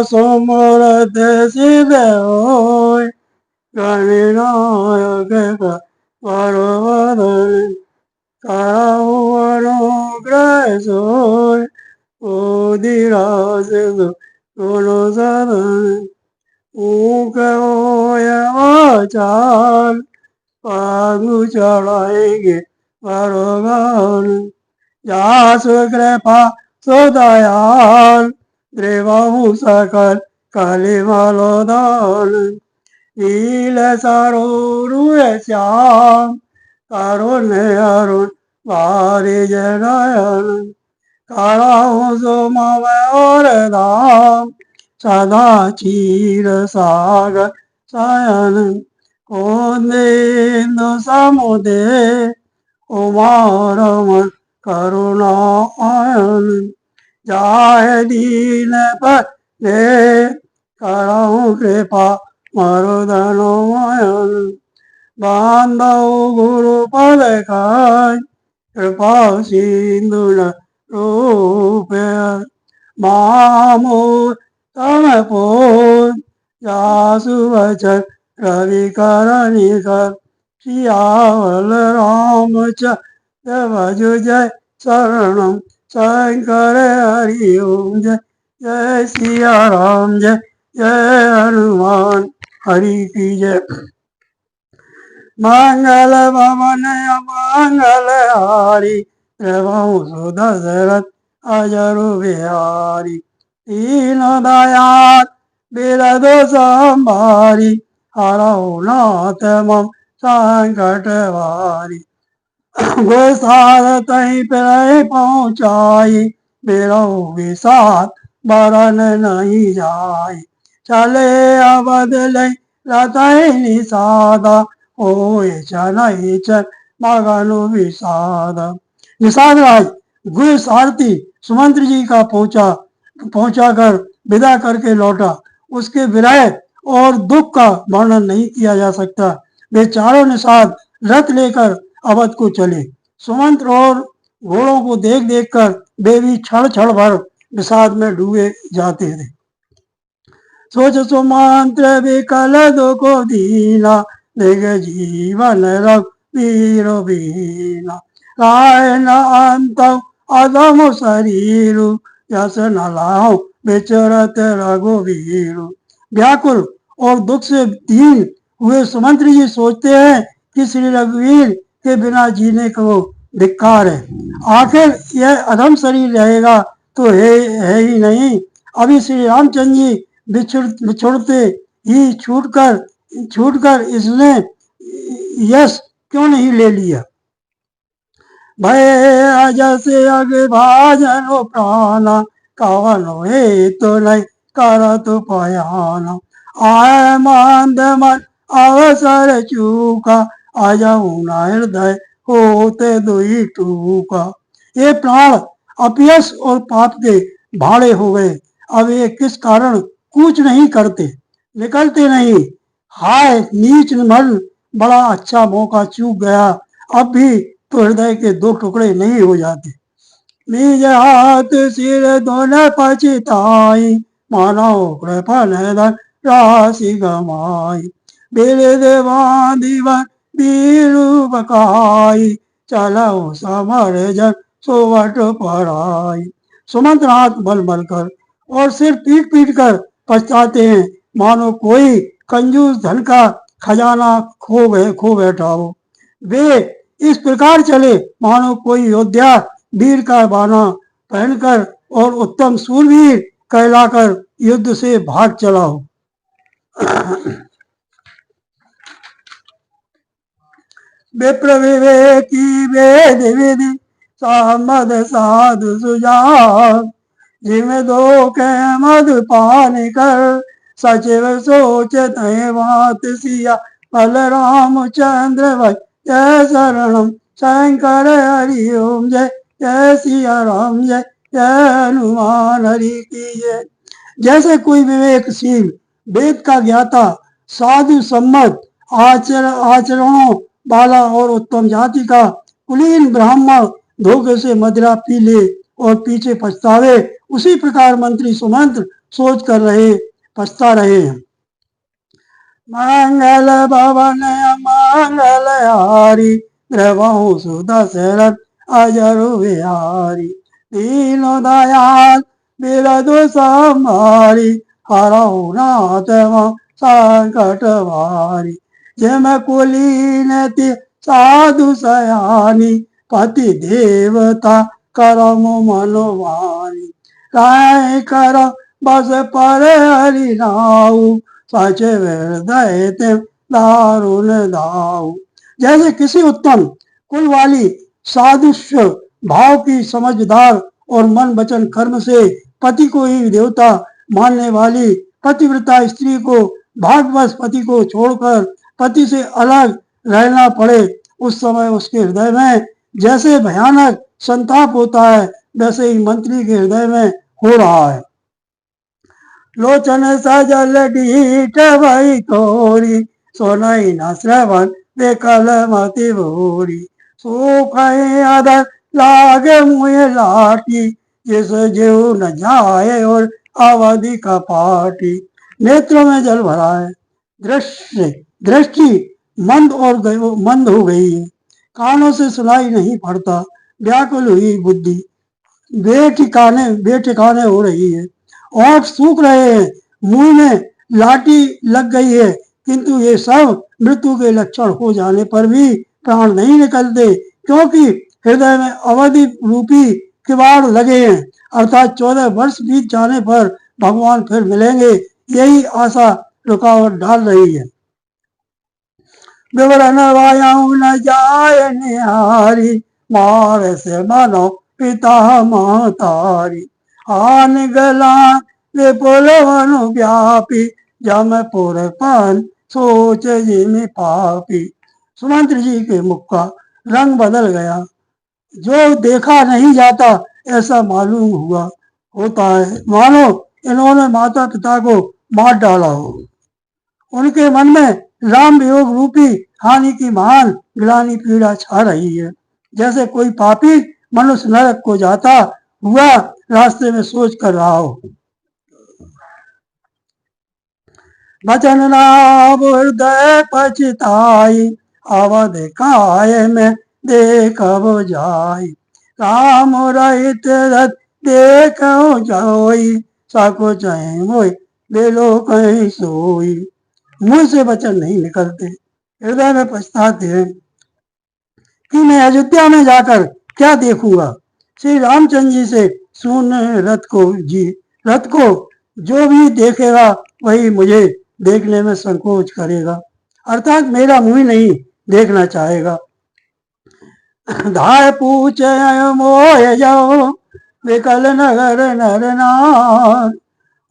समरथ सिद्ध होय गणनायक परवदन करहु अनुग्रह सोय ओधिराज गुरु सदन ऊक होय आचार पागु चढ़ाएंगे परगान जासु कृपा सुदयाल देवहु सकल कलिमलोदान नील सरोरुह श्याम करुण अरुण वारि जनायन करहु सुमव और धाम सदा क्षीर सागर शयन कुंदेन्दु समुदे उमारमन करुणायन जाहे दीन पर करहु कृपा मरुदनुमयन बांधव गुरु पद खाय कृपा सिंधु रूप मामोर तम पोर जासु वचन रवि कर निकर सियावल रामचंद्र भजु जय शरणम शंकर हरि ओम जय जय सिया राम जय जय हनुमान हरि की जय मंगल भवन मंगल हारी प्रभु सुदशरथ अजरु बिहारी तीन दयाल बिरद संभारी हरहु नाथ मम संकट वारी गोसार तही पे पहुँचाई बेरहु विषाद बरन नहीं जाई चले अवध लई रतई निषादा ओए चनई चन मगनु विषाद निषाद राज गुरु सारथी सुमंत्र जी का पहुंचा कर विदा करके लौटा। उसके विरह और दुख का वर्णन नहीं किया जा सकता। वे चारों निषाद रथ लेकर अवध को चले। सुमंत्र और घोड़ों को देख देख कर वे भी क्षण क्षण भर विषाद में डूबे जाते थे। सोच सुमंत्र विकल दुख दीना देख जीवन रघुवीर बीना राय न अंत अधम शरीर यस न लाओ विचरत रघुवीर। व्याकुल और दुख से दीन हुए सुमंत्र जी सोचते हैं कि श्री रघुवीर के बिना जीने को धिक्कार है। आखिर यह अधम शरीर रहेगा तो है ही नहीं। अभी श्री रामचंद्र जी बिछुड़ते ही छूटकर इसने यश क्यों नहीं ले लिया। भय अजस अग भाजन प्राणा कवन हे तो नहीं करत पयाना आय मंद मन अवसर चूका अजऊ न हृदय होते दुई टूका। ये प्राण अपयश और पाप के भाड़े हो गए। अब ये किस कारण कूच नहीं करते, निकलते नहीं। हाय नीच मन, बड़ा अच्छा मौका चूक गया। अब भी तो हृदय के दो टुकड़े नहीं हो जाते। निज हाथ सिर दोनों पछताई मानो कृपा निधन राशि गमाई बेरे देवा दीवन बीरू बकाई चलो समर जन सोवट पराई। सुमंत्र हाथ मल मल कर और सिर पीट पीट कर पछताते हैं मानो कोई कंजूस धन का खजाना खो बैठा हो। वे इस प्रकार चले मानो कोई योद्धा वीर का बाना पहनकर और उत्तम सूरवीर कहलाकर युद्ध से भाग चला हो। विप्र विवेकी वेद विधि सामद साधु सुजान जिम दो के मद पान कर सचिव सोचत बात सिया फल रामचंद्र भज जय शरणम शंकर हरि ओम जय जय सिया राम जय जय हनुमान हरि की जय। जैसे कोई विवेकशील वेद का ज्ञाता साधु सम्मत आचरणों वाला और उत्तम जाति का कुलीन ब्राह्मण धोखे से मदिरा पी ले और पीछे पछतावे, उसी प्रकार मंत्री सुमंत्र सोच कर रहे पछता रहे हैं। मंगल भवन मंगल हारी, द्रवहु सुदशरथ अजरु बिहारी। दीनो दयाल बिरधु संहारी, हरहु नाथ संकट भारी। जम कुलीनति साधु सयानी, पति देवता करम मनोवानी। राय कर बस पर हरि नाऊ, सच हृदय ते दारुण दाऊ। जैसे किसी उत्तम कुल वाली साधुष्य भाव की समझदार और मन वचन कर्म से पति को ही देवता मानने वाली पतिव्रता स्त्री को भाग्यवश पति को छोड़कर पति से अलग रहना पड़े, उस समय उसके हृदय में जैसे भयानक संताप होता है, वैसे ही मंत्री के हृदय में हो रहा है। लोचन सजल डीठ भई तोरी, सोनई न श्रवण बेकल मति भोरी। सुख अदर लागे मुँह लाठी, जिस जीव न जाए और अवधि का पाठी। नेत्रों में जल भरा है, दृष्टि मंद हो गई है, कानों से सुनाई नहीं पड़ता, व्याकुल हुई बुद्धि बेठिकाने हो रही है। ओठ सूख रहे हैं, मुंह में लाठी लग गई है, किंतु ये सब मृत्यु के लक्षण हो जाने पर भी प्राण नहीं निकलते, क्योंकि हृदय में अवधि रूपी किवाड़ लगे हैं, अर्थात 14 वर्ष बीत जाने पर भगवान फिर मिलेंगे, यही आशा रुकावट डाल रही है। विवरण वायु न जाए निहारी, मार से मानो पिता महतारी। आन गला विपुल वनु व्यापी, जमपुर पन सोच जिमि पापी। सुमंत्र जी के मुख का रंग बदल गया, जो देखा नहीं जाता ऐसा मालूम होता है, मानो इन्होंने माता पिता को मार डाला हो। उनके मन में राम वियोग रूपी हानि की महान ग्लानि पीड़ा छा रही है, जैसे कोई पापी मनुष्य नरक को जाता हुआ रास्ते में सोच कर रहा हो। बचन नाम हृदय पछताई, अवध काय में देखब जाई। राम रहित रथ देखो जाई, सको चाहे मोई बेलो कहीं सोई। मुंह से वचन नहीं निकलते, हृदय में पछताते हैं कि मैं अयोध्या में जाकर क्या देखूंगा। श्री रामचंद्र जी से सुन रथ को जो भी देखेगा वही मुझे देखने में संकोच करेगा, अर्थात मेरा मुंह नहीं देखना चाहेगा। धाय पूछे मोह जाओ, विकल नगर नर नार।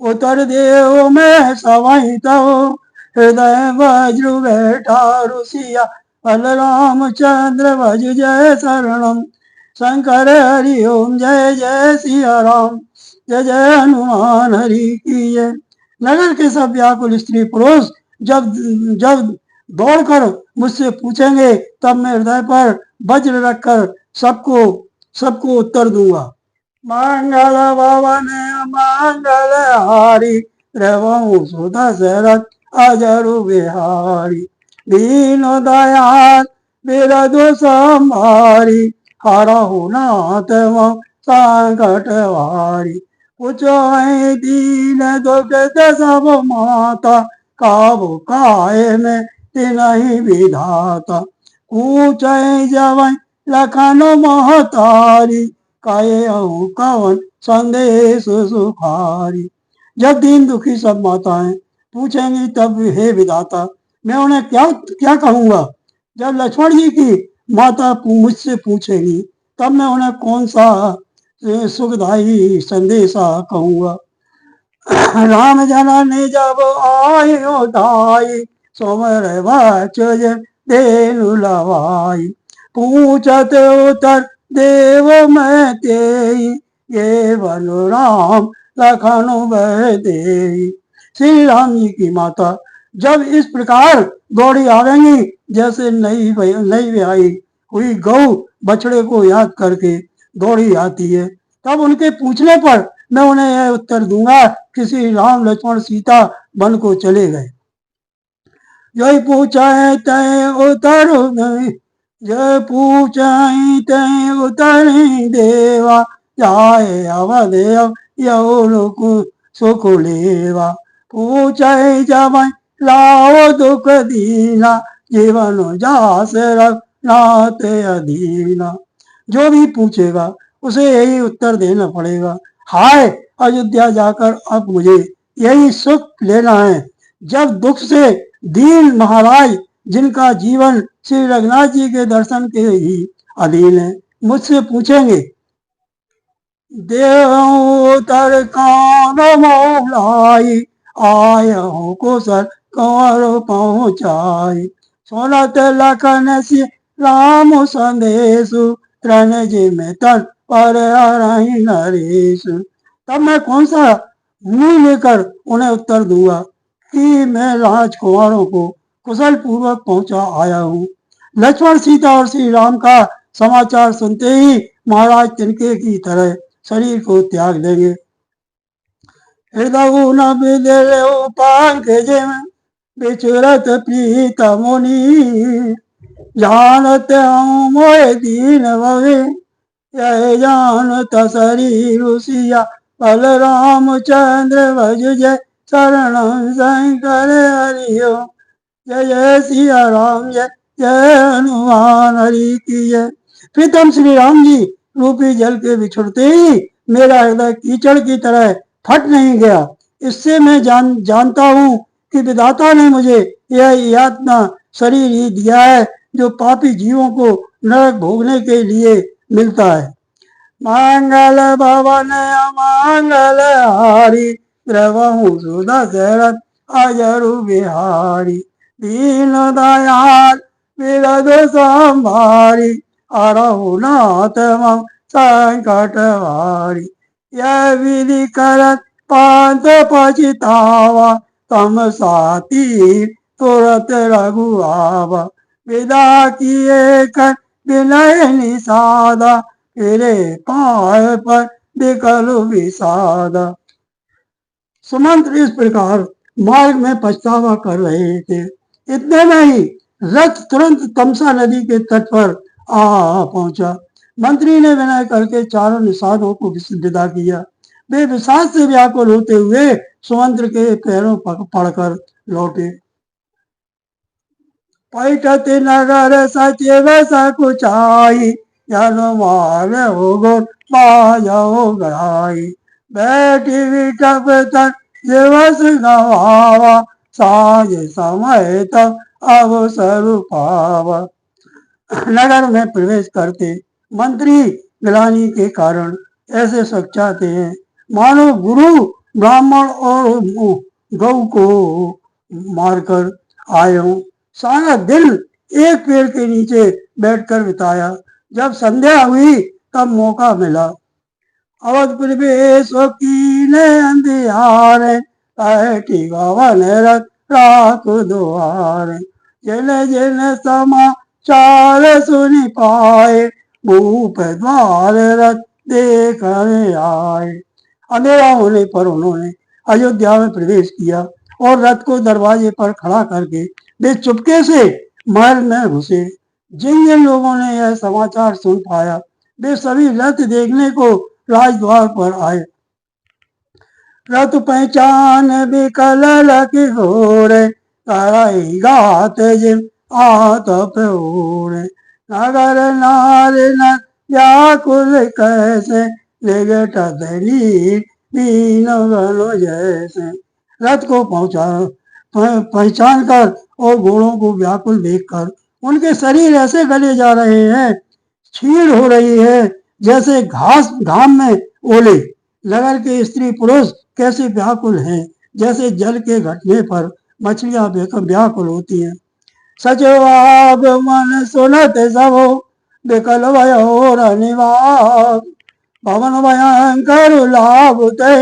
उतर देव में सवाई तो, हृदय वज्र बैठा रुसिया। बलराम चंद्र भज जय शरणम, शंकर हरि ओम जय जय सिया राम। जय जय हनुमान हरि की जय। नगर के सब व्याकुल स्त्री पुरुष जब दौड़कर मुझसे पूछेंगे, तब मैं हृदय पर वज्र रखकर सबको उत्तर दूंगा। मंगल भवन मंगल हारी, द्रवहु सुदशरथ अजरु बिहारी। दीनो दयाल बिरधु संहारी, हरहु नाथ संकट भारी। पूछो दीन दुखित सब माता, काबू काय में तिनहि विधाता। पूछे जवन लखन महतारी, काये कवन संदेश सुखारी। जब दीन दुखी सब माताएं पूछेंगी, तब हे विधाता मैं उन्हें क्या कहूंगा। जब लक्ष्मण जी की माता मुझसे पूछेगी, तब मैं उन्हें कौन सा सुखदायी संदेशा कहूंगा। राम जननी जब आयो धाई, सोमर बचज देनु लवाई। पूछत उत्तर देव मैं तेई, ये बनु राम लखन बह देई। श्री राम जी की माता जब इस प्रकार दौड़ी आवेंगी, जैसे नई ब्याई हुई गौ बछड़े को याद करके दौड़ी आती है, तब उनके पूछने पर मैं उन्हें यह उत्तर दूंगा कि श्री राम लक्ष्मण सीता वन को चले गए। जय पूछाए तय उतर नहीं, जय पूछाई तय उतर देवा, जाए अवध यौन सुख लेवा। पूछे जब लाओ दुख दीना, जीवन जास नाथ अधीना। जो भी पूछेगा उसे यही उत्तर देना पड़ेगा, हाय अयोध्या जाकर अब मुझे यही सुख लेना है। जब दुख से दीन महाराज जिनका जीवन श्री रघुनाथ जी के दर्शन के ही अधीन है, मुझसे पूछेंगे, देवतर कान मौलाई, आय को सर कंवर पहुँचाई। सुनत लखन से राम संदेशु, तृण जिम तन पर हरहि नरेश। तब मैं कौन सा मुंह लेकर उन्हें उत्तर दूंगा कि मैं राजकुमारों को कुशल पूर्वक पहुंचा आया हूँ। लक्ष्मण सीता और श्री राम का समाचार सुनते ही महाराज तिनके की तरह शरीर को त्याग देंगे। हृदय न बिदरे पंकज में बिचरत प्रीत मुनि, जानत हूँ मोय दीन भवे, यह जानत शरीर सिया। बलराम चंद्र भज जय शरण शंकर हरिओ, जय जय सिया राम जय जय हनुमान हरि की जय। प्रीतम श्री राम जी रूपी जल के बिछुड़ते ही मेरा हृदय कीचड़ की तरह फट नहीं गया। इससे मैं जानता हूँ कि विधाता ने मुझे यह यातना शरीर ही दिया है जो पापी जीवों को नरक भोगने के लिए मिलता है। मंगल भवन अमंगल हारी, द्रवहु सुदशरथ अजरु बिहारी। दीन दयाल विरद संभारी, अरहु नाथ मम संकट हारी। यह विधि करत पांत पछितावा, तम साती तुरत रघु आवा। विदा किए कर विनय निषादा, फिरे पाए पर विकल विषादा। सुमंत्र इस प्रकार मार्ग में पछतावा कर रहे थे। इतने में ही रथ तुरंत तमसा नदी के तट पर आ पहुंचा। मंत्री ने विनय करके चारों निषादों को विदा किया। वे विषाद से व्याकुल होते हुए सुमंत्र के पैरों पड़कर लौटे। पैठत नगर सचिव सकुचाई, हनुमान हो गो बाजो गढ़ाई। बैठी विटप तन दिवस गवावा, साज समय तब अवसर पावा। नगर में प्रवेश करते मंत्री गिलानी के कारण ऐसे सचाते हैं मानो गुरु ब्राह्मण और गौ को मारकर आए हों। सारा दिन एक पेड़ के नीचे बैठकर बिताया। जब संध्या हुई तब मौका मिला। अवध प्रवेश कीने अंधियारे, बैठी गवन रथ राख द्वार। जिन जिन समाचार सुनि पाए, भूप द्वार रथ देखने आए। अंधेरा होने पर उन्होंने अयोध्या में प्रवेश किया और रथ को दरवाजे पर खड़ा करके वे चुपके से महल में घुसे। जिन जिन लोगों ने यह समाचार सुन पाया वे सभी रथ देखने को राजद्वार पर आए। रथ पहचान विकल लकी घोरे, कराई गात जिम आत प्योरे। नगर नारी न व्याकुल कैसे, निगट नीर दीन गनो जैसे। रथ को पहचान कर और घोड़ों को व्याकुल देखकर उनके शरीर ऐसे गले जा रहे हैं, छीड़ हो रही है जैसे घाम में ओले। नगर के स्त्री पुरुष कैसे व्याकुल हैं, जैसे जल के घटने पर मछलियां व्याकुल होती हैं। सचवाग मन सुनत सबो, विकल भयो रनिवास। भवन भयंकर लाभते,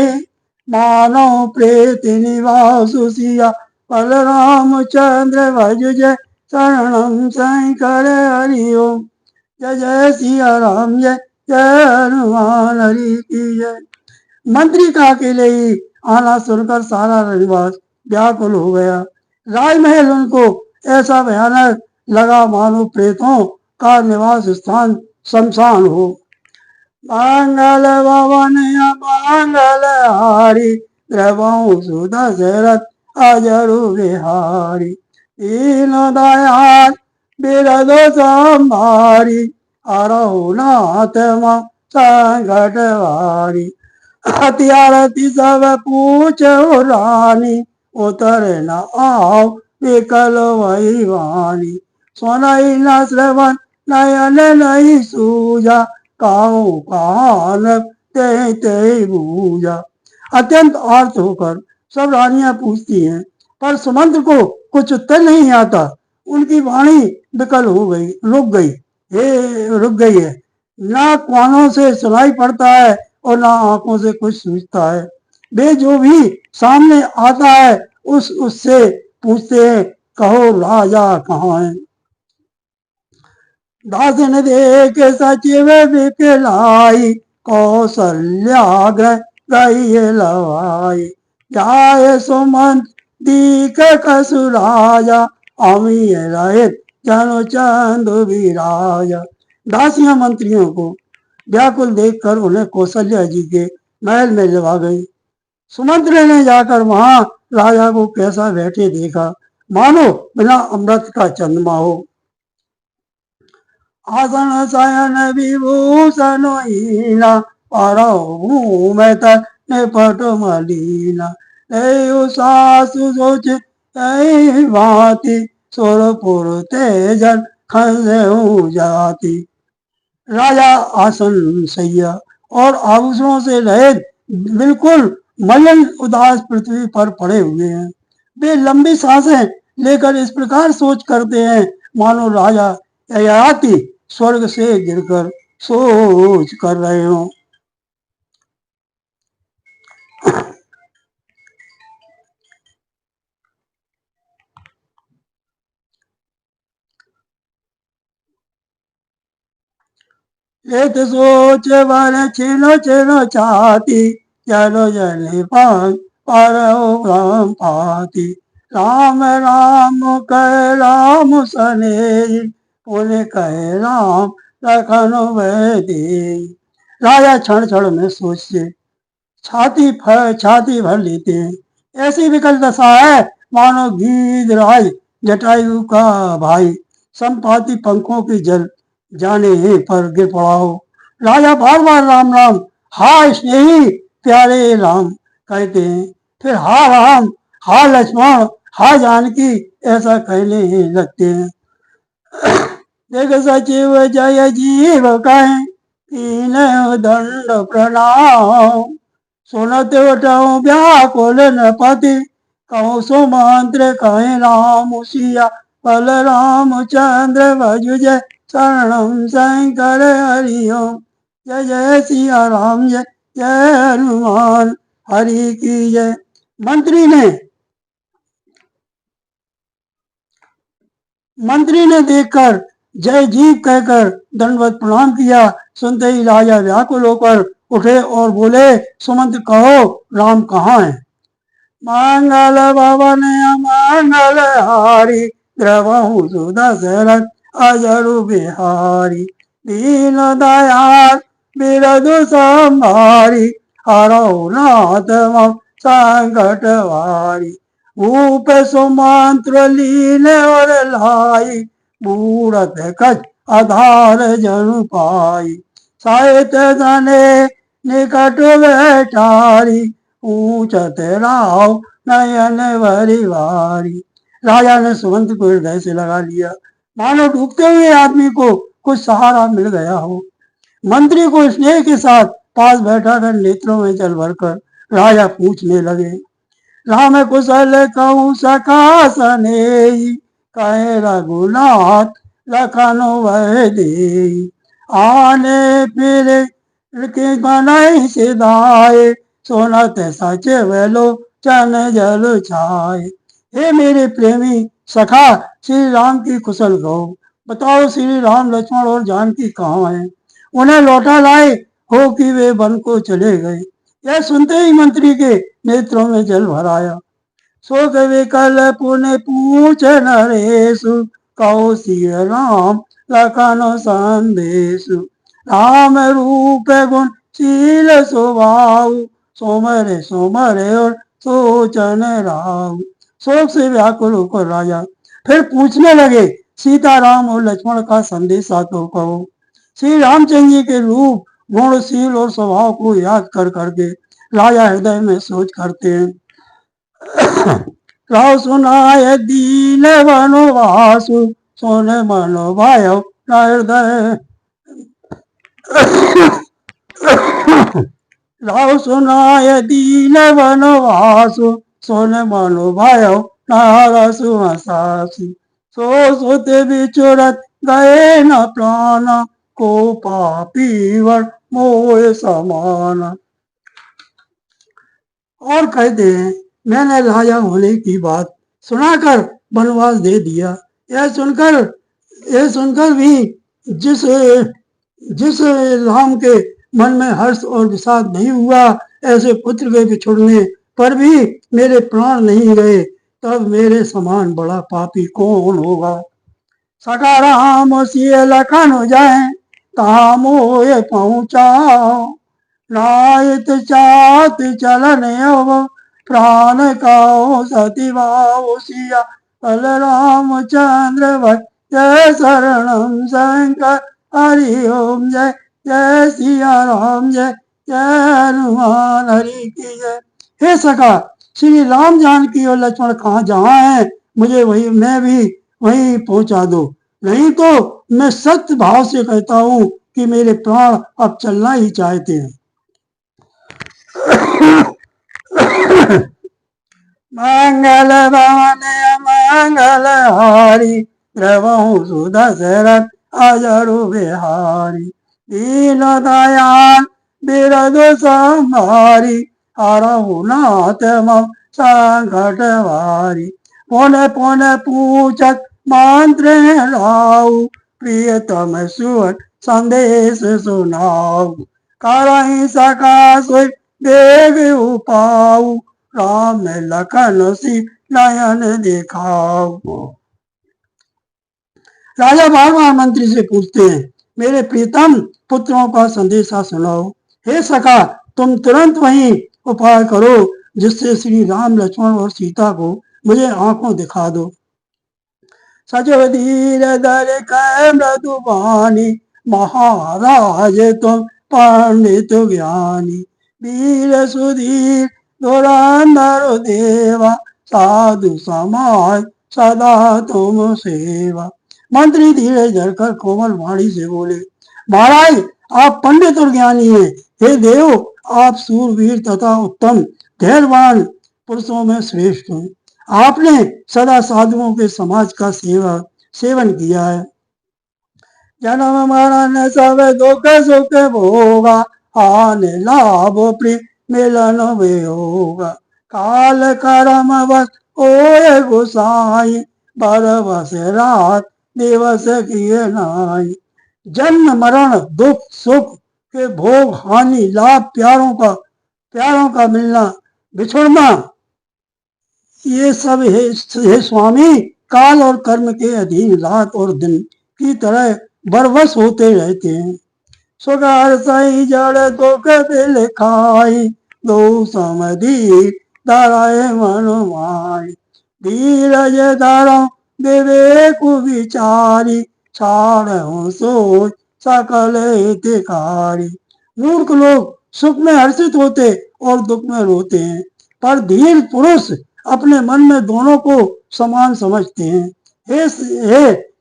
मानो प्रेत निवास सिया। बलराम चंद्र भज जय शरणम शंकर हरिओ, जय जय सिया राम जय जय हनुमान हरि की जय। मंत्री का अकेले ही आना सुनकर सारा रनिवास व्याकुल हो गया। राजमहल उनको ऐसा भयानक लगा मानो प्रेतों का निवास स्थान शमशान हो। मंगल भवन मंगल हारी द्रवहु सुदशरथ अजरु बिहारी दीन दयाल बिरदो संभारी हरहु नाथ मां संकट वारी। हथियारती सब पूछो रानी उतर न आओ विकल वही वाणी। सुनई न श्रवण नयन नहीं सूझा काहू कान ते ते बूझा। अत्यंत आर्त होकर सब रानियां पूछती हैं, पर सुमंत्र को कुछ उत्तर नहीं आता। उनकी वाणी विकल हो गई, रुक गई है। ना कानों से सुनाई पड़ता है और ना आंखों से कुछ सूझता है। वे जो भी सामने आता है उससे पूछते हैं, कहो राजा कहाँ है। दासन देख सचिव बिकलाई कौशल्याग्र गई लवाई। जाय सुमंत दीक कसुराजा अमीय रहित जनु चंदु विराजा। दासियां मंत्रियों को व्याकुल देखकर उन्हें कौशल्या जी के महल में लवा गई। सुमंत्र ने जाकर वहां राजा को कैसा बैठे देखा, मानो बिना अमृत का चंद्रमा हो। आसन शयन विभूषण हीना परभूमि निपट मलीना। सासु सोच भांति सुरपुर तेजन खंजऊ जाति। राजा आसन सैया और आभूषणों से रहित बिल्कुल मलिन उदास पृथ्वी पर पड़े हुए हैं। वे लंबी सांसें लेकर इस प्रकार सोच करते हैं मानो राजा ययाति स्वर्ग से गिरकर सोच कर रहे हो। एक सोच वर छिनो छिनो छाती जलो जले पर राम पाती। राम राम कह राम सने पुण्य कह राम लखन दे। राजा क्षण क्षण में सोचते छाती भर लेते हैं। ऐसी विकल दशा है मानो गीधराज जटायु का भाई संपाति पंखों की जल जाने पर गिर पड़ा हो। राजा बार बार राम राम हाय स्नेही प्यारे राम कहते हैं, फिर हा राम हा लक्ष्मण हा जानकी ऐसा कहने लगते हैं। देख सचिव जय जीव कहें तीन दंड प्रणाम। सुनत उठऊ व्याकुल नपति कहूँ सुमंत्र कहे राम सिया बल राम चंद्र भजु जय शरणम शंकर हरि ओम। जय जय सिया राम जय जय हनुमान हरि की जय। मंत्री ने देखकर जय जीव कहकर दंडवत प्रणाम किया। सुनते ही राजा व्याकुल होकर उठे और बोले, सुमंत्र कहो राम कहाँ है। मंगल भवन मंगल हारी द्रवहु सुदशरथ अजरु बिहारी। दीन दयाल बिरदु संभारी हरहु नाथ मम संकट वारी। भूप सुमंत्र लीन और लाई मूरत कछ आधार जनु पाई। साहित जने निकट बैठारी ऊंचत राव नयन भरी वारी। राजा ने सुमंत्र को हृदय से लगा लिया, मानो डूबते हुए आदमी को कुछ सहारा मिल गया हो। मंत्री को स्नेह के साथ पास बैठा कर नेत्रों में जल भरकर राजा पूछने लगे, राम कुशल कहूँ सखा सने कहे रघुनाथ लखन वह दे। आने फिर के बनई सिधाए सोनत सच वेलो चन जल छाए। हे मेरे प्रेमी सखा श्री राम की कुशल कहो, बताओ श्री राम लक्ष्मण और जानकी कहाँ हैं। उन्हें लौटा लाए हो कि वे वन को चले गए। यह सुनते ही मंत्री के नेत्रों में जल भर आया। शोक विकल पुण्य पूछ नरेशु, कहो सिय राम लखन संदेशु। राम रूप गुण शील स्वभाव, सोमरे सोमरे और सोचन राव। शोक से व्याकुल होकर राजा फिर पूछने लगे, सीताराम और लक्ष्मण का संदेशा तो कहो। श्री रामचंद्र जी के रूप, गुणशील और स्वभाव को याद कर करके राजा हृदय में सोच करते हैं। राव सुनाय दीन वनवासु, सोन मनो भयो हृदय। राव सुनाय दीन वनवासु, सोन मनो भयो नारसु हसासु। सो सुत बिचुरत गए न प्राण, को पापी वर मोह समान। और कहते हैं, मैंने राजा होने की बात सुनाकर वनवास दे दिया। यह सुनकर भी जिस जिस राम के मन में हर्ष और विषाद नहीं हुआ, ऐसे पुत्र के बिछुड़ने पर भी मेरे प्राण नहीं गए, तब मेरे समान बड़ा पापी कौन होगा। सका राम सिय लखन हो जाए, कहा मोह पहुंचाओ। नायत चात चलन प्राण का सती भाव सिया, बल रामचंद्र भज जय शरणम शंकर। हरि ओम जय जय सिया राम, जय जय हनुमान हरि की जय। हे सखा, श्री राम जानकी और लक्ष्मण कहाँ जहाँ है, मुझे वही मैं भी वहीं पहुंचा दो, नहीं तो मैं सत्य भाव से कहता हूँ कि मेरे प्राण अब चलना ही चाहते हैं। मंगल भवन मंगल हारी, द्रवहु सुदशरथ अजरु बिहारी। दीन दयाल बिरदु संहारी, हरहु नाथ मम संकट भारी। पुन पुन पूछत मंत्र लाऊ, प्रियतम सुवन संदेश सुनाऊ। करहि सका सोई देव उपाऊ, राम लखन सी नयन दिखाओ। राजा बार बार मंत्री से पूछते हैं, मेरे प्रीतम पुत्रों का संदेशा सुनाओ। हे सखा, तुम तुरंत वही उपाय करो जिससे श्री राम लक्ष्मण और सीता को मुझे आंखों दिखा दो। सजव धीर दर कै मृदु बानी, महाराज तुम पंडित ज्ञानी। वीर सुधीर धुरंधर देवा, साधु समाज सदा तुम सेवा। मंत्री धीरे धरकर कोमल वाणी से बोले, महाराज आप पंडित और ज्ञानी हैं। हे देव, आप सूरवीर तथा उत्तम धैर्यवान पुरुषों में श्रेष्ठ हैं। आपने सदा साधुओं के समाज का सेवन किया है। जन्म मरण सब दुख सुख भोगा, हानि लाभ प्रिय मिलन वियोगा। काल कर्म बस ओए गोसाई, बरबस रात दिवस किए नाई। जन्म मरण दुख सुख के भोग, हानि लाभ, प्यारों का मिलना बिछुड़ना, ये सब हे स्वामी काल और कर्म के अधीन रात और दिन की तरह बरबस होते रहते हैं। सुगर सही जड़ दुख दिल खाई, दो समधीर धराए मन माई। धीरज धरो विवेक विचारी, छाड़ सोच सकल हितकारी। मूर्ख लोग सुख में हर्षित होते और दुख में रोते हैं, पर धीर पुरुष अपने मन में दोनों को समान समझते हैं। हे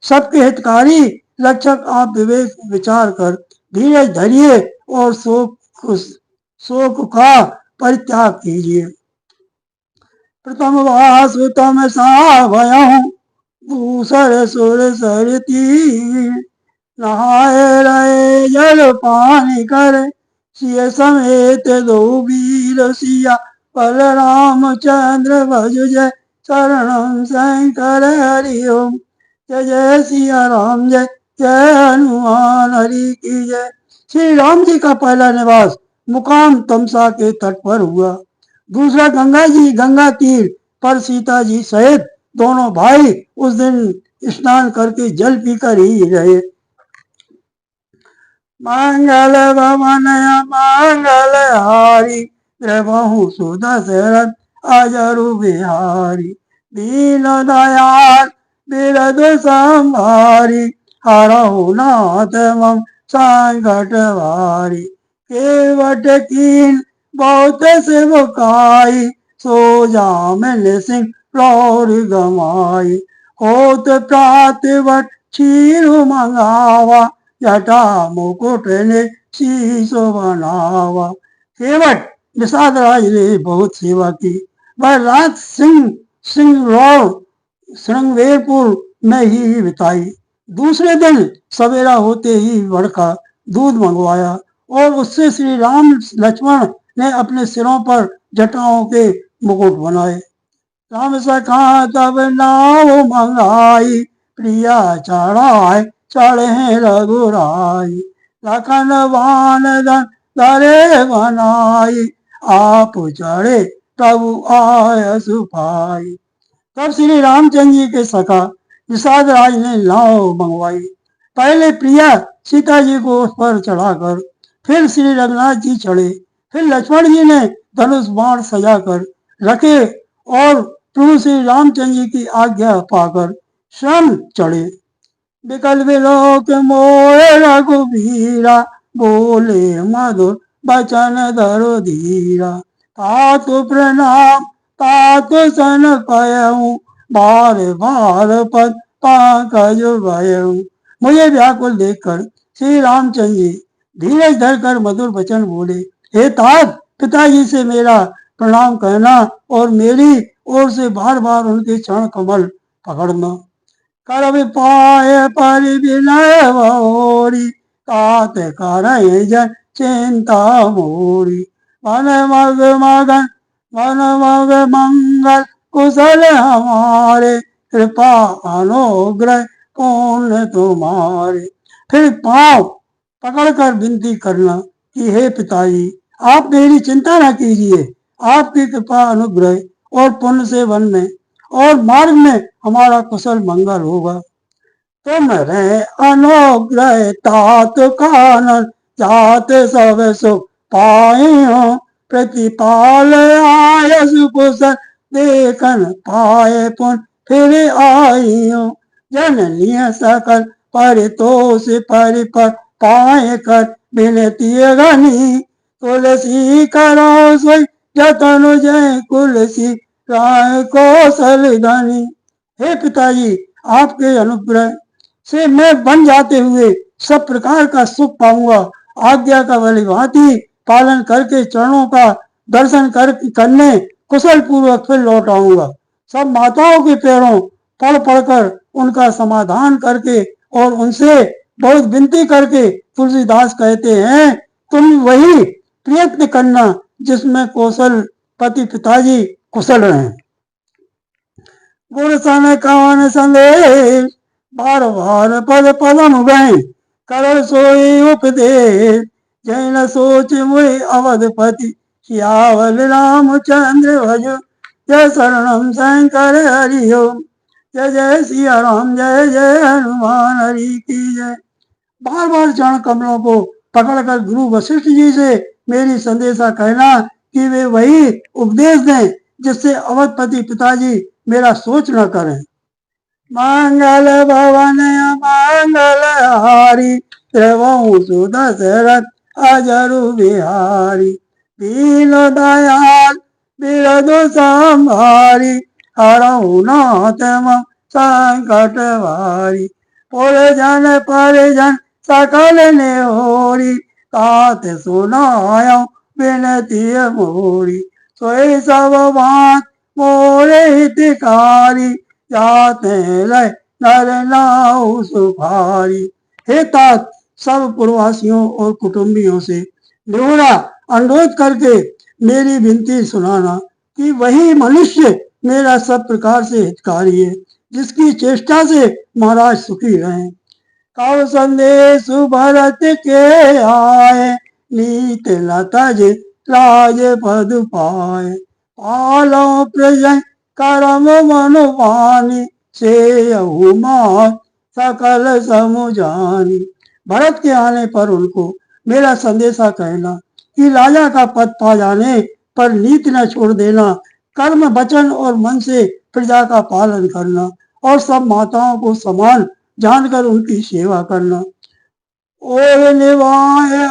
सबके हितकारी रक्षक, आप विवेक विचार कर धीरज धरिए और शोक का परित्याग कीजिए। प्रथम वासु तम साभयहु, दूसर सुर सर तीर। नहाए रहे जल पानी कर, सिय समेत दो वीर सिया। बल रामचंद्र भज जय शरणम शंकर। हरि ओम जय जय सिया राम, जय जय हनुमान हरि की जय। श्री राम जी का पहला निवास मुकाम तमसा के तट पर हुआ। दूसरा गंगा तीर पर सीता जी सहित दोनों भाई उस दिन स्नान करके जल पीकर ही रहे। मंगल भवन मंगल हारी प्रभु सुदशरथ अजरु बिहारी। दीन दयाल बिरद संभारी हरहु नाथ मम संकट भारी। केवट कीन बहुत सेवकाई सो जामिन सिंह लौर गमाई। होत प्रातवट क्षीर मंगावा जटा मुकुट ने शीशो बनावा। केवट निषाद राज ने बहुत सेवा की। वह रात सिंह श्रृंगवेरपुर में ही बिताई। दूसरे दिन सवेरा होते ही बड़का दूध मंगवाया और उससे श्री राम लक्ष्मण ने अपने सिरों पर जटाओं के मुकुट बनाए। राम सखा तब नाव मंगाई प्रिया चढ़ाए चढ़े रघुराई। लखन बान धरे बनाई आप चढ़े प्रभु आय सुपाई। तब श्री रामचंद्र जी के सखा निषाद राज ने नाव मंगवाई। पहले प्रिया सीता जी को उस पर चढ़ाकर फिर श्री रघुनाथ जी चढ़े। फिर लक्ष्मण जी ने धनुष बाण सजाकर रखे और प्रभु श्री रामचंद्र जी की आज्ञा पाकर स्वयं चढ़े। विकल विलोक मोह रघुबीरा बोले मधुर बचन धरो धीरा। तातु प्रणाम तातु सन पयऊ बार बार पद पंकज भयऊ। मुझे व्याकुल देखकर श्री रामचंद्र जी धीरज धरकर मधुर वचन बोले, हे तात पिताजी से मेरा प्रणाम कहना और मेरी ओर से बार बार उनके चरण कमल पकड़ना। कर पाए पर विनय भोरी तात कर जन चिंता मोरी। मन मग मंगल कुशल हमारे कृपा अनुग्रह पूर्ण तुम्हारे। फिर पांव पकड़कर विनती करना कि हे पिताजी आप मेरी चिंता न कीजिए। आपकी कृपा अनुग्रह और पुण्य से वन में और मार्ग में हमारा कुशल मंगल होगा। तुम रे अनुग्रह तात कानन जात सब सुख पाई हो। प्रतिपाल आय सुकुशल देखन पाए पुन फिर आई हो। जननीय सकल परितोष परिपर पाए कर विनती गनी। तुलसी करो सोई जतन जय कुलसी राय कौशल धनी। हे पिताजी आपके अनुग्रह से मैं बन जाते हुए सब प्रकार का सुख पाऊंगा। आज्ञा का भली भांति पालन करके चरणों का दर्शन करने कुशल पूर्वक फिर लौट आऊंगा। सब माताओं के पैरों पढ़ पढ़कर उनका समाधान करके और उनसे बहुत विनती करके तुलसीदास कहते हैं तुम वही प्रयत्न करना जिसमें कौशल पति पिताजी कुशल रहे। गुण सन कवन संदेश बार बार पद पदम गए कर सोई उपदेश। जय न सोच मुई अवधपति सियावल रामचंद्र भज। जय शरणम शंकर हरि ओम। जय जय सिया राम जय जय हनुमान हरि की जय। बार बार चरण कमलों को पकड़कर गुरु वशिष्ठ जी से मेरी संदेशा कहना कि वे वही उपदेश दें जिससे अवधपति पिताजी मेरा सोच न करें। मंगल भवन मंगल हारी प्रभु सुदशरथ अजरु बिहारी। दीन दयाल बिरद संभारी हरहु नाथ मम संकट भारी। पुरजन परिजन सकल नेहोरी तात सुनायो विनती मोरी। सोई सब बात मोरे हितकारी जाते लय नर नाउ सुखारी। हे तात सब पुरवासियों और कुटुंबियों से निहोरा अनुरोध करके मेरी विनती सुनाना कि वही मनुष्य मेरा सब प्रकार से हितकारी है जिसकी चेष्टा से महाराज सुखी रहे। कव संदेश भरत के आए नीत न तज लाज पद पाए। पालो प्रजन करम मनु पानी से मान सकल समुझानी। भरत के आने पर उनको मेरा संदेशा कहना कि राजा का पद पा जाने पर नीति न छोड़ देना, कर्म वचन और मन से प्रजा का पालन करना और सब माताओं को समान जानकर उनकी सेवा करना। और निभाए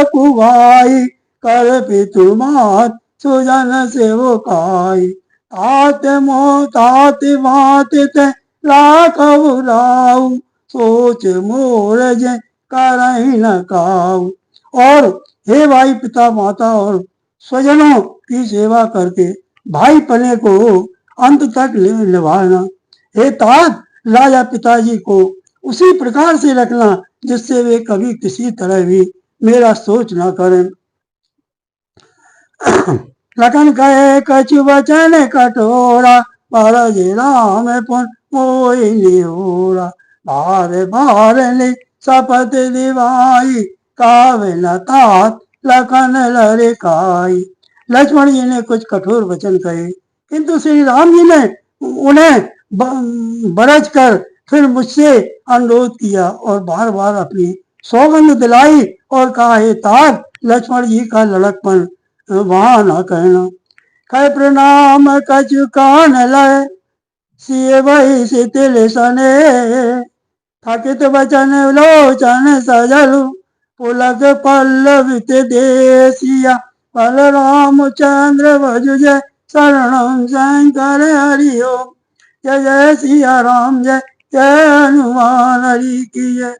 कुभाई कर पितु मात सुजन सेवकाई। तात मोह तात मात ते लाख बुलाऊ सोच मोर जय करही न काऊ। और हे भाई पिता माता और स्वजनों की सेवा करके भाई पने को अंत तक निभाना। हे तात राजा पिताजी को उसी प्रकार से रखना जिससे वे कभी किसी तरह भी मेरा सोच न करें। लखन कहे कछु वचन कठोरा भरत राम पुन मोहि निहोरा। बार बार ले शपथ दिवाई कावे न तात लखन लड़काई। लक्ष्मण जी ने कुछ कठोर वचन कहे किंतु श्री राम जी ने उन्हें बरज कर फिर मुझसे अनुरोध किया और बार बार अपनी सौगंध दिलाई और कहा हे तात लक्ष्मण जी का लड़कपन वहां न कहना। कह प्रणाम कछु कान लय सिय वही शीतल सने। थकित वचन लोचन सजलु पुलक पल्लवित देसिया। बलरामचंद्र भजु जय शरणम शंकर हरि ओम। जय जय सिया राम जय जय हनुमान हरि की जय।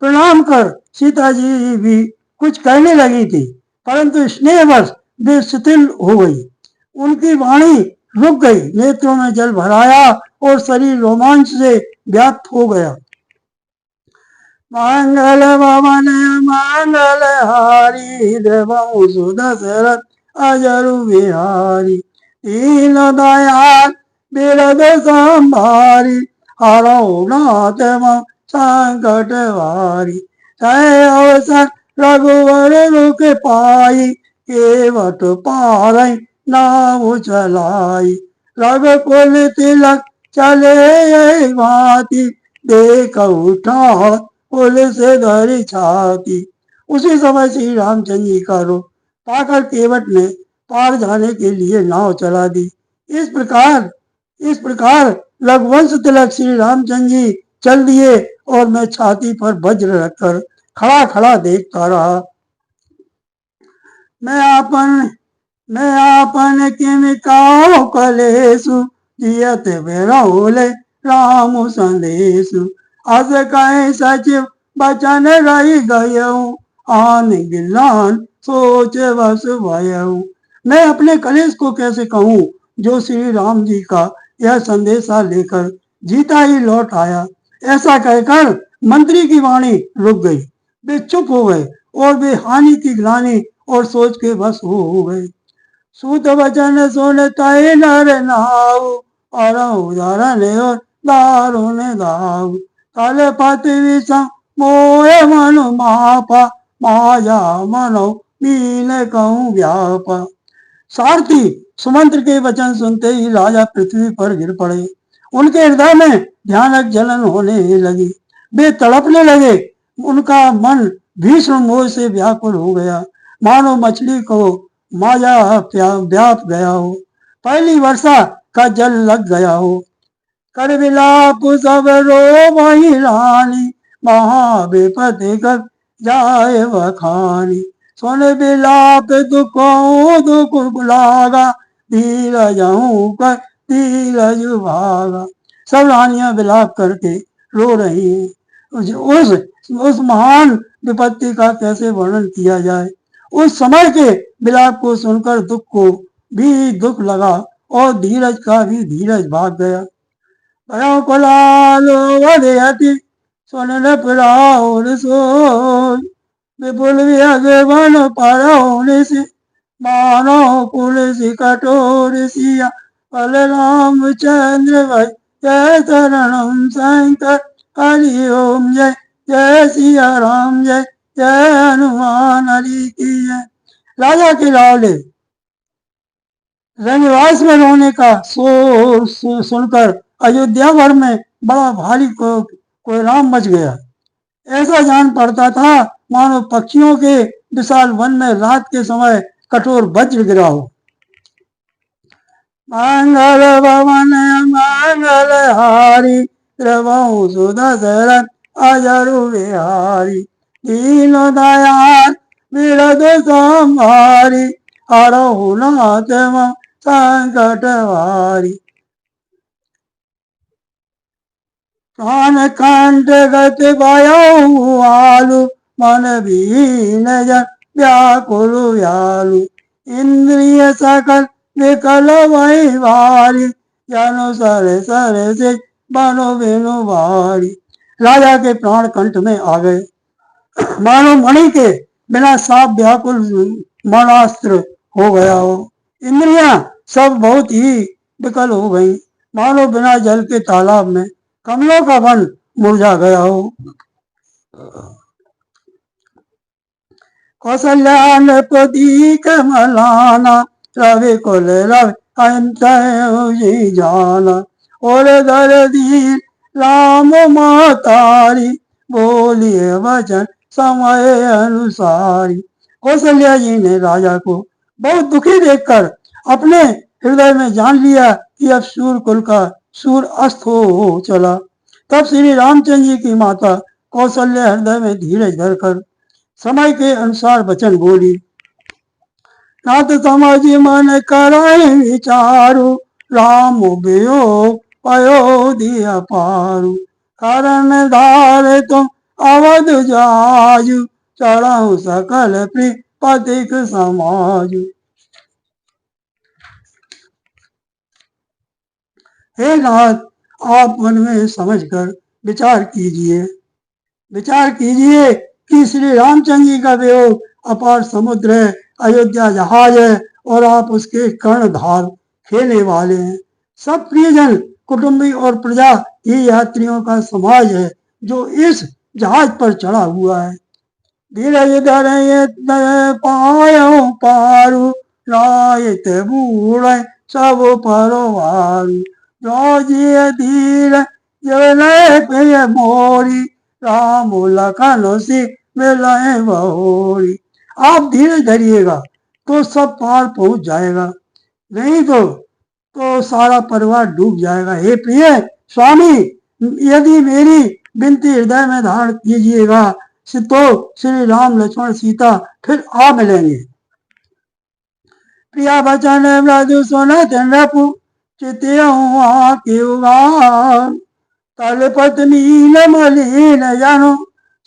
प्रणाम कर सीता जी भी कुछ कहने लगी थी परंतु स्नेहवश वे शिथिल हो गई। उनकी वाणी रुक गई, नेत्रों में जल भराया और शरीर रोमांच से व्याप्त हो गया। मंगल भवन मंगल हारी देवं सुदशरथ अजरु बिहारी। दीन दयाल बिरद संभारी हरौ नाथ संकट वारी। जय अवसर रघुवर रुख पाई केवट पारई नाम चलाई। रघुकुल तिलक चले भांति देख उठा पुलिस धरी छाती। उसी समय श्री रामचंद्र जी का रूप पाकर केवट ने पार जाने के लिए नाव चला दी। इस प्रकार रघुवंश तिलक श्री रामचंद्र जी चल दिए और मैं छाती पर वज्र रखकर खड़ा खड़ा देखता रहा। मैं आपन किम काहु कलेसु जियत बिरौले राम संदेशु। अस कहे सचिव बचन रही गयऊ आन गिलान सोच बस भयऊ। मैं अपने कलेश को कैसे कहूँ जो श्री राम जी का यह संदेशा लेकर जीता ही लौट आया। ऐसा कहकर मंत्री की वाणी रुक गई, वे चुप हो गए और वे हानि की ग्लानि और सोच के बस हो गए। सूत वचन सुन तय नर नाऊ और उदाहरण और दारुण दाऊ। कल पति विषम मोह मनु मापा माया मनो मीन कहूँ व्यापा। सारथी सुमंत्र के वचन सुनते ही राजा पृथ्वी पर गिर पड़े। उनके हृदय में भयानक जलन होने लगी, वे तड़पने लगे। उनका मन भीषण मोह से व्याकुल हो गया, मानो मछली को माया व्याप गया हो, पहली वर्षा का जल लग गया हो। कर विलाप सब रो वही रानी महाविपति कर जाए वखानी। सुन विलाप दुखों दुख लागा धीरज कर धीरज भागा। सब रानियां विलाप करके रो रही हैं। उस महान विपत्ति का कैसे वर्णन किया जाए। उस समय के विलाप को सुनकर दुख को भी दुख लगा और धीरज का भी धीरज भाग गया। भयो कुलालो वधयति सुन न पुराण सोय। विपुल विहग वन परौनिसि मानो पुलिसि कठोर सिया। बलरामचंद्र भज जय शरणम शंकर हरि ओम। जय जय सिया राम जय जय हनुमान हरि की जय। राजा के लाडले रंगवास में रोने का शोर सुनकर अयोध्या भर में बड़ा भारी कोहराम मच गया। ऐसा जान पड़ता था मानो पक्षियों के विशाल वन में रात के समय कठोर वज्र गिरा हो। मंगल भवन मंगल हारी द्रवहु सुदशरथ अजरु बिहारी दीन दयाल बिरद संहारी हरहु नाथ मम संकट हारी। प्राण कंठ गत भयो आलु मन भीन जन व्याकुल व्यालु इंद्रिय सकल विकल वही भारी जनु सर सर से बनो बिनु भारी। राजा के प्राण कंठ में आ गए, मानो मणि के बिना सांप व्याकुल मनास्त्र हो गया हो। इंद्रियां सब बहुत ही विकल हो गई, मानो बिना जल के तालाब में कमलों का वन मुरझा गया हो। कौशल्या नृपति कमलाना रवि कुल रवि अंत जाना और दरदीर राम मातारी बोलिए वचन समय अनुसारी। कौशल्या जी ने राजा को बहुत दुखी देखकर अपने हृदय में जान लिया कि अब सूर्य कुल का सूर्य अस्त हो चला। तब श्री रामचंद्र जी की माता कौशल्या हृदय में धीरज धरकर समय के अनुसार वचन बोली। नाथ समझ मन कराए विचारु राम वियोग अयोध्या पारु कारण धारे तुम अवध जाजु चढ़ाऊ सकल पथिक समाजु। हे नाथ, आप मन में समझकर विचार कीजिए कि श्री रामचंद्र जी का वियोग अपार समुद्र है, अयोध्या जहाज है और आप उसके कर्णधार खेलने वाले हैं। सब प्रियजन कुटुंबी और प्रजा ही यात्रियों का समाज है जो इस जहाज पर चढ़ा हुआ है। धीरज धरे पायो पारू रायत बूढ़ सब परवारू जो जिय धीर जय मोरी राम लखन सी मिलाए बहोरी। आप धीरज धरिएगा तो सब पार पहुंच जाएगा, नहीं तो सारा परिवार डूब जाएगा। हे प्रिय स्वामी, यदि मेरी विनती हृदय में धारण कीजिएगा तो श्री राम लक्ष्मण सीता फिर आ मिलेंगे। प्रिया वचन मृदु सुनत नृपु चित्तयु तलपत नील मलिन जनु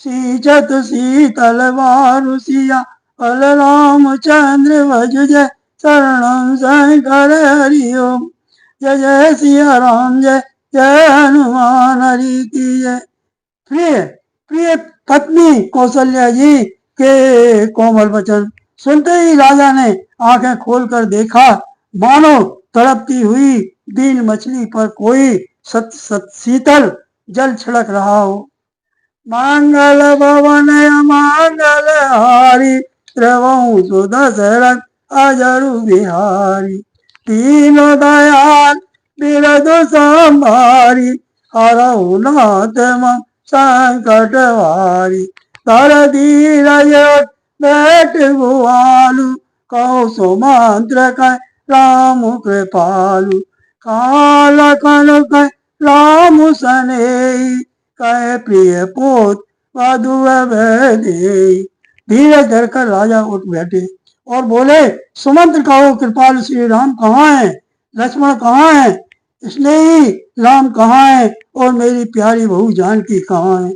सींचत शीतल वारु सिया बल रामचंद्र भज जय शरणम शंकर हरि ओम। जय जय सिया राम जय जय हनुमान हरि की जय। प्रिय प्रिय पत्नी कौशल्या जी के कोमल वचन सुनते ही राजा ने आंखें खोलकर देखा, मानो तड़पती हुई दीन मछली पर कोई शीतल जल छिड़क रहा हो। मंगल भवन मंगल हारी द्रवहु सुदशरथ अजरु बिहारी दीन दयाल बिरद संभारी हरहु नाथ मम संकट हारी। धर धीरज बैठ गुआलु कौ सुमंत्र कै राम कृपालु काल कन कै राम सनेही कै प्रिय पोत वधु वैदेही। धीरज धरकर राजा उठ बैठे और बोले, सुमंत्र कहो कृपालु श्री राम कहाँ है, लक्ष्मण कहाँ है, स्नेही राम कहाँ है और मेरी प्यारी बहू जानकी कहाँ है।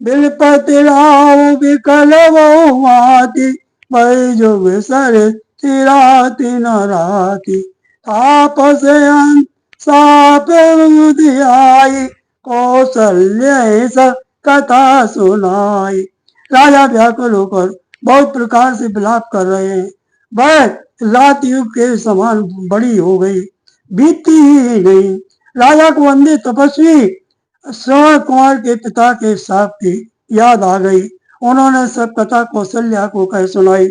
बिलपति राव विकल बहु माती वही जो विसर चिराती न राती तापस साप आई कौशल्य सब कथा सुनाई। राजा व्याकुल होकर बहुत प्रकार से विलाप कर रहे हैं। वह रात युग के समान बड़ी हो गई, बीतती ही नहीं। राजा को अंधे तपस्वी श्रवण कुमार के पिता के साथ की याद आ गई उन्होंने सब कथा कौशल्या को कह सुनाई।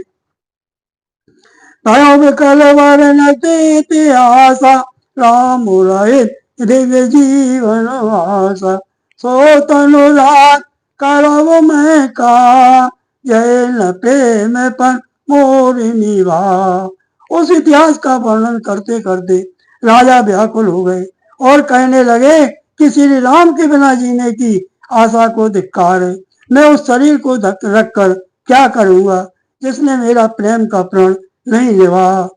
भयो विकल वर्णते इतिहासा, राम रहित दिव्य जीवन आसा। सो तनु रात करव मैं का, जय न प्रेम पर मोरी निभा। उस इतिहास का वर्णन करते करते राजा व्याकुल हो गए और कहने लगे कि श्री राम के बिना जीने की आशा को धिक्कार है। मैं उस शरीर को रख कर क्या करूंगा जिसने मेरा प्रेम का प्रण नहीं निभा।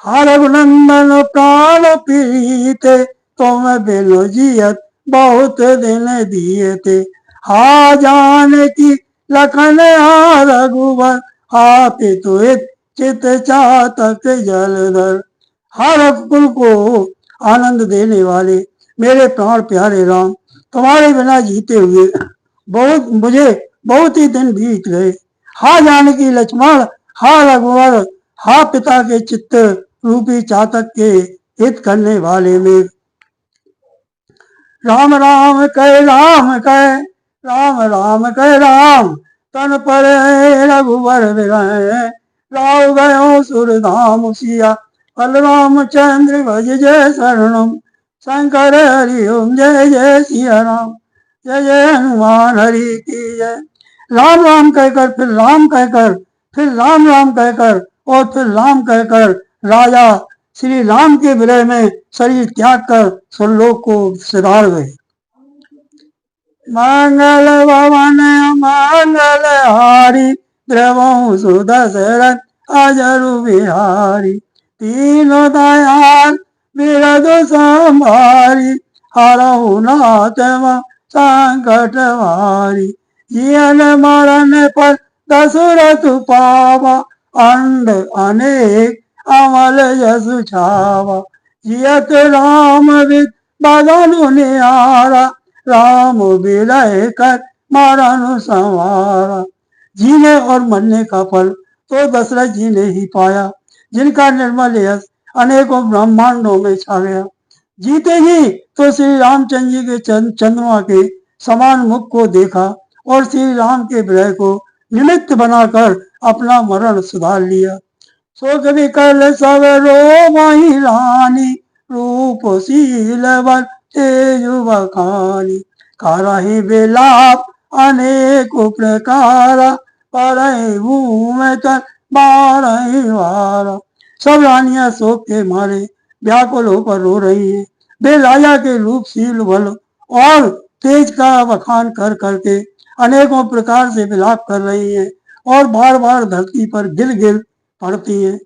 हा रघुनंदन प्राण प्रीते, तो मैं बेलो जियत बहुत दिन दिए थे। हा जान की लखन हा रघुवर, हा पितुहित चित चातक जलधर। हा रघुकुल को आनंद देने वाले मेरे प्राण प्यारे राम, तुम्हारे बिना जीते हुए मुझे बहुत ही दिन बीत गए। हा जानकी लक्ष्मण, हा रघुवर, हा पिता के चित्त रूपी चातक के हित करने वाले में। राम राम कह राम कह, राम राम कह राम, तन पर रघुवर विरह। राव गयो सुरधाम सिया, बलराम चंद्र भज जय शरणम। शंकर हरि ओम जय जय सिया राम, जय जय हनुमान हरि की जय। राम राम कहकर फिर राम कहकर फिर राम राम कहकर और फिर राम कहकर राजा श्री राम के विरह में शरीर त्याग कर स्वर्लोक को सिधार गए। मंगल भवन मंगल हारी, द्रवहु सुदशरथ अजरु बिहारी। तीनों दयाल बिरदु संभारी, हरहु नाथ संकट हारी। जियन मरण पर दशरथ पावा, अंध अनेक अमल यशु छावा। जियत राम विद बदनु निहारा, राम विलय कर मरण संवारा। जीने और मरने का फल तो दशरथ जी ने ही पाया, जिनका निर्मल यश अनेकों ब्रह्मांडों में छा गया। जीते जी तो श्री रामचंद्र जी के चंद्रमा के समान मुख को देखा और श्री राम के विरह को निमित्त बनाकर अपना मरण सुधार लिया। शोक विकल सब रो वही रानी, रूप शील बल तेज बखानी। करहि विलाप अनेक प्रकारा, परहि भूमि तर बारहि वारा। सब रानियां शोक के मारे व्याकुल होकर रो रही हैं। वे राजा के रूप शील बल और तेज का बखान कर करके अनेकों प्रकार से विलाप कर रही हैं और बार बार धरती पर गिर गिर पड़ती हैं।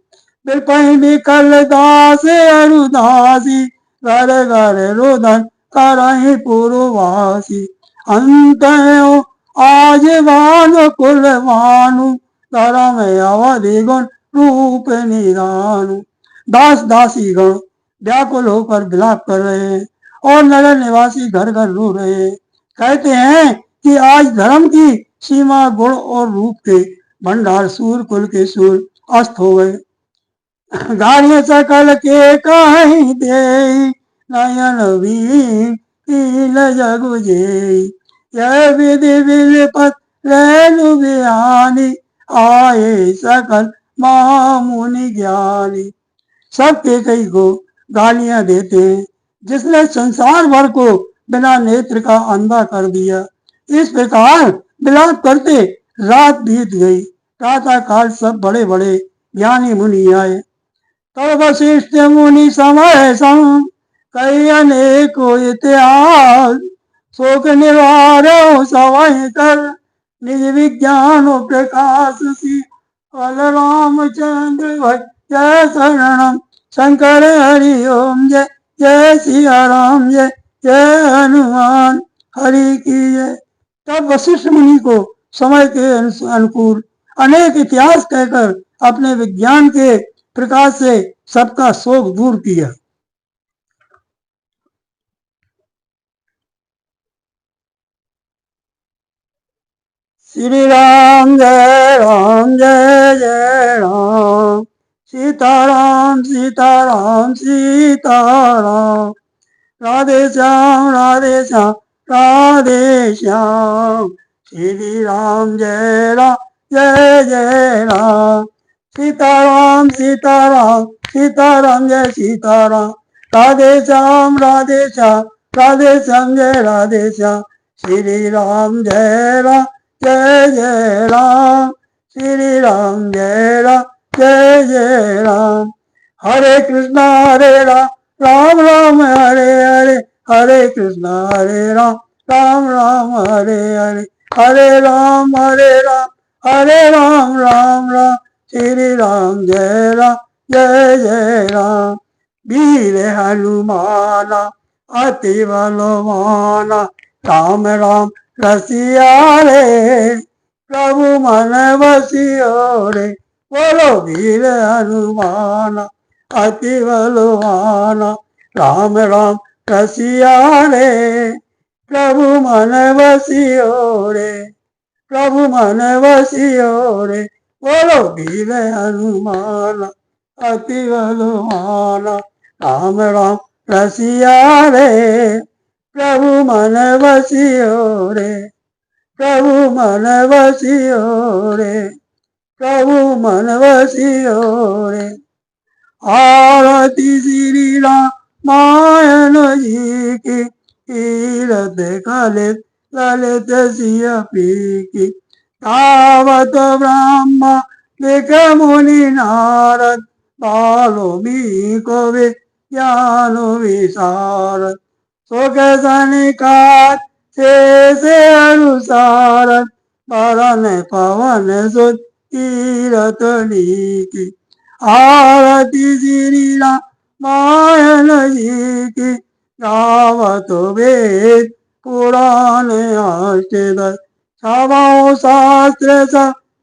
बिलपहि बिकल दास अरुदासी, घर घर रोदन करहि पुरवासी। अंत आज भानु कुल भानु, धर्म अवधि गुण रूप निधानु। दास दासी गण व्याकुल होकर विलाप कर रहे हैं और नगर निवासी घर घर रो रहे हैं। कहते हैं कि आज धर्म की सीमा गुण और रूप के भंडार सूर कुल के सूर अस्त हो गए। गार्य सकल के कहीं दे, नयन वीर जगु जेई। यह विधि विलपत रेणु बिहानी, आए सकल महामुनि ज्ञानी। सब के कई को गालियां देते हैं, जिसने संसार भर को बिना नेत्र का अंधा कर दिया। इस प्रकार विलाप करते रात बीत गई। प्रातः काल सब बड़े बड़े ज्ञानी मुनि आए। तब वशिष्ठ मुनि समय सम, कई अनेको इतिहास। शोक निवारो सवै कर, निज विज्ञान प्रकाश सी। बलरामचंद्र भज जय शरणम, शंकर हरि ओम जय जय सिया राम, जय जय हनुमान हरि की जय। तब वशिष्ठ मुनि को समय के अनुकूल अनेक इतिहास कहकर अपने विज्ञान के प्रकाश से सबका शोक दूर किया। श्री राम जय जय राम, सीताराम सीताराम सीताराम। राधे श्याम राधे श्याम राधे श्याम, श्री राम जय राम जय जय राम। सीताराम सीताराम सीताराम जय सीताराम। राधे श्याम राधे श्याम राधे श्याम जय राधे श्याम। श्री राम जय राम जय जय राम। श्री राम जय राम जय जय राम। हरे कृष्णा राम राम हरे हरे। हरे कृष्णा राम राम हरे हरे। हरे राम हरे राम राम। श्री राम जय जय राम। वीर हनुमाना अति बलवाना। राम राम रसिया रे प्रभु मन बसियो रे। बोलो वीर हनुमाना अति बलवाना। राम राम रसिया रे प्रभु मन बसियो रे। प्रभु मन बसियो रे। बोलो वीर हनुमान अति बलवान। राम राम रसिया रे प्रभु मन बसियो रे। प्रभु मन बसियो रे। प्रभु मन बसियो रे। आरती श्री रामायण जी की। तीरथ ललित ललित सिया पी की। तावत ब्रह्म दिख मुनि नारद। बाल्मीकि विज्ञान विशारद। सुख सनिकात से अनुसार। बरन पवन सुत तीरथ नीकी। आरती श्री रामायण जी की। गावत वेद पुराण अष्टदश। छवौ शास्त्र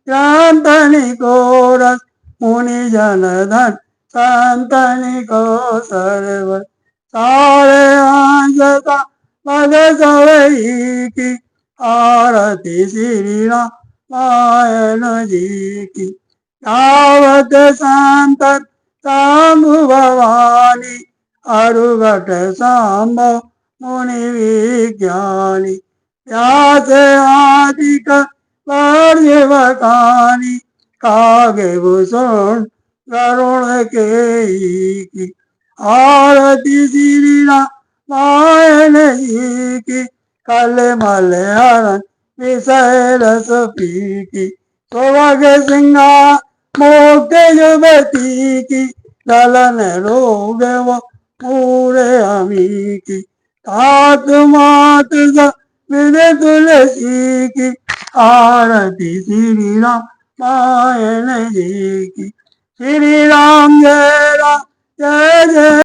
ग्रंथ निकोरस। मुनि जन धन संतनिको सर्व। सारे आंसता मद सवई की। आरती श्री रामायण जी की। यावत शांत शंभु भवानी। अरुघट सांब मुनि विज्ञानी। व्यास आदिक पर्यवकानी। कागे भूषण गरुण के। आरती श्री रामायण जी की। कल मलहरण विषय रस पी की। सुभग सिंगार मोक्ष युवती की। दलन रोग व पूरे अमी की। तात मात विदे तुलसी की। आरती श्री रामायण जी की। श्री राम जय जय